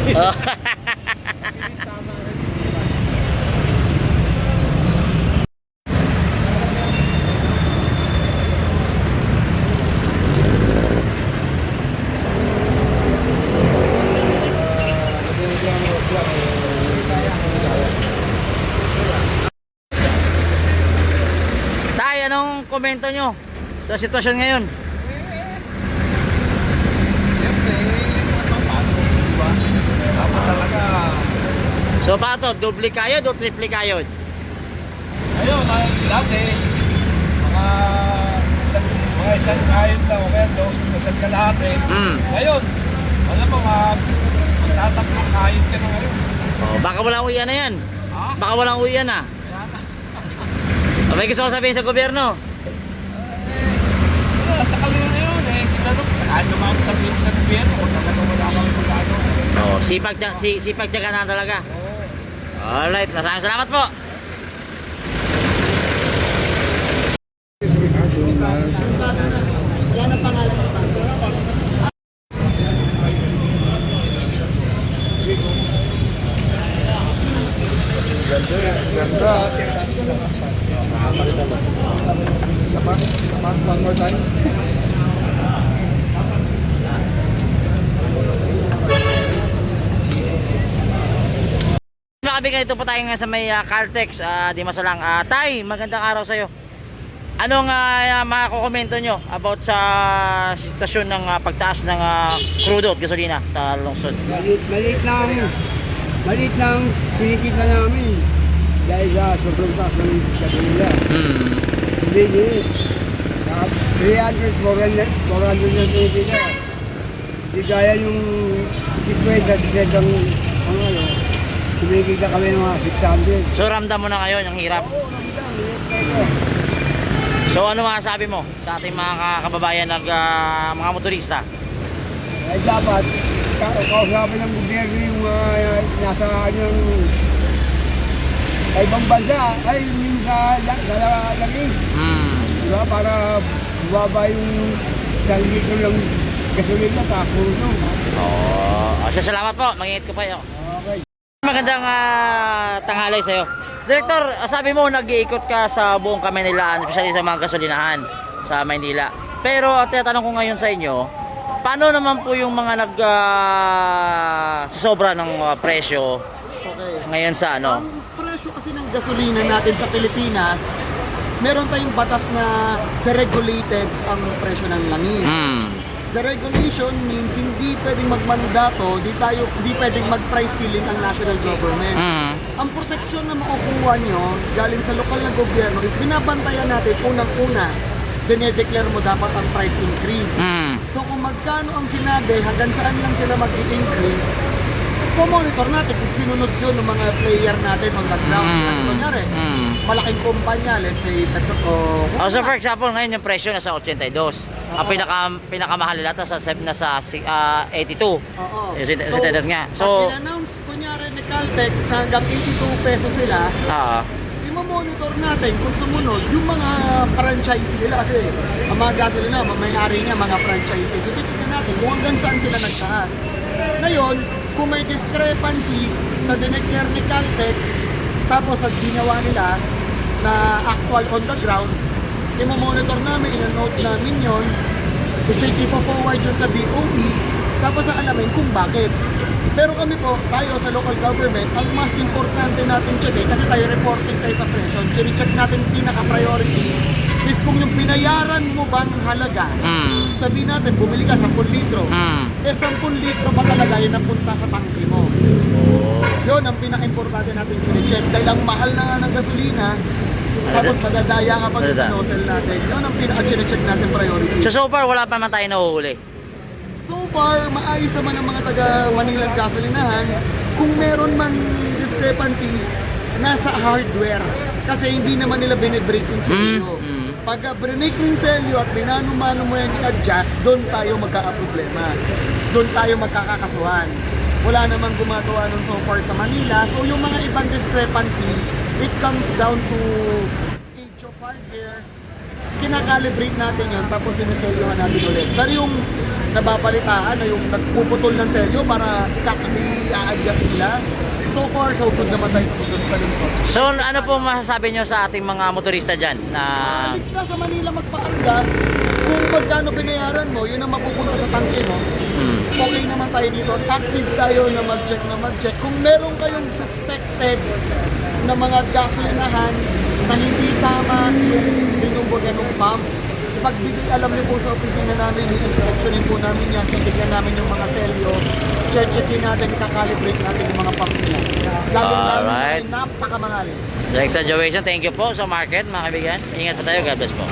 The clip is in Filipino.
Oh. Tay, anong komento nyo sa sitwasyon ngayon? Siyempre, paano, di ba? Dapat talaga. So pato, doble kayod o triple kayod? Ayun, dati, mga isang kain na o kaya isang kalahati. Ngayon, alam mo, magtatatlong kain ka na ngayon. Oh, baka walang uwian na yan. Ha? Baka walang uwian na. May gusto ko sabihin sa gobyerno. Sa kanila na yun, sila no, kahit naman sabihin sa gobyerno, kung talagang wala kami magkano. Oh, sipag tiyaga na talaga. Alright, maraming salamat po. Wala na pangalan ng banko. Ganda. Sama, one more time. Grabe, ganito po tayo nga sa may Caltex, di masalang. Tay, magandang araw sa'yo. Anong makakomento nyo about sa sitwasyon ng pagtaas ng crudo at gasolina sa lungsod? Maliit lang kinikita namin dahil sa sobrang taas ng gasolina. Hindi liit. 300, 400 na kinikita. Hindi gaya yung 50 ang ano, kinikita kami ng mga 600. So ramdam mo na ngayon ang hirap. Oo, namdam, liit. So ano masasabi mo sa ating mga kababayan mga motorista? Ay dapat kausapin ng gobyerno yung nasa yung ibang bansa ay yung sa langis. Diba? Para bumaba yung 1 litro ng gasolina sa kurso. Oh, salamat po. Mag-ingat ko pa yun. Okay. Magandang tanghali sa'yo. Director, sabi mo nag-iikot ka sa buong Kamaynilaan, especially sa mga gasolinahan sa Maynila. Pero ang tinatanong ko ngayon sa inyo, paano naman po yung mga sobra ng presyo Okay. ngayon sa ano? Ang presyo kasi ng gasolina natin sa Pilipinas, meron tayong batas na deregulated ang presyo ng langis. Deregulation means hindi pwedeng magmandato, di pwedeng mag-price ceiling ang national government. Ang proteksyon na makukuha nyo galing sa lokal na gobyerno is binabantayan natin unang-una, dinedeclare mo dapat ang price increase. So kung magkano ang sinabi, hanggang saan lang sila mag-increase, monitor natin kung sinunod yun ng mga player natin on the ground. Kasi kunyari, malaking kumpanya, let's say, So for example, ngayon yung presyo nasa 82. Ang pinakamahal nila nasa 82. Oo. Yung 82 nga. So, in-announce, kunyari ni Caltex na hanggang 82 pesos sila, i-monitor natin kung sumunod yung mga franchisee nila kasi ang mga gasolina, may-ari niya, mga franchisee. So titignan natin kung hanggang saan sila nagtaas. Ngayon, kung may discrepancy sa dineclare ni Caltex tapos sa ginawa nila na actual on the ground, i-monitor namin, ina-note namin yun, ipo-forward yun sa DOE, tapos alamin kung bakit. Pero kami po, tayo sa local government, ang mas importante natin check kasi tayo reporting tayo sa presyo, check natin pinaka-priority is kung yung binayaran mo bang halaga, sabihin natin, bumili ka 10 litro, 10 litro ba talaga yun ang punta sa tangke mo? Yun ang pinaka-importante natin check dahil ang mahal na nga ng gasolina, tapos madadaya ka pag sinosel natin. Yun ang pinaka-check natin priority. so far, wala pa man tayo nahuhuli. So far, maayos naman ang mga taga Manila gasolinahan. Kung meron man discrepancy, nasa hardware. Kasi hindi naman nila binibreak yung selyo. Pagka binibreak yung selyo at binano-mano mo yan i-adjust, doon tayo magkakaproblema. Doon tayo magkakakasuhan. Wala namang gumagawa nun so far sa Manila. So yung mga ibang discrepancy, it comes down to age of hardware. Kinakalibrate natin yun, tapos sineselyuhan natin ulit. Pero yung nababalitaan na yung nagpuputol ng selyo para i-adjust nila. So far, so good naman tayo sa lungsod. So ano po masasabi nyo sa ating mga motorista dyan na Balik ka sa Manila magpaarga, kung magkano binayaran mo, yun ang mapupunta sa tangke, no? Okay naman tayo dito. Active tayo na mag-check. Kung meron kayong suspected na mga gasolinahan na hindi tama yung binubuga ng pump, pagbigay alam niyo po sa opisina namin, i-instructionin po namin yan, titignan namin yung mga selyo, checkin natin, kakalibrate natin yung mga pump nila. Lalo-lalo na Alright. napakamahal. Director Joation, thank you po sa market mga kaibigan. Ingat po tayo, God bless po.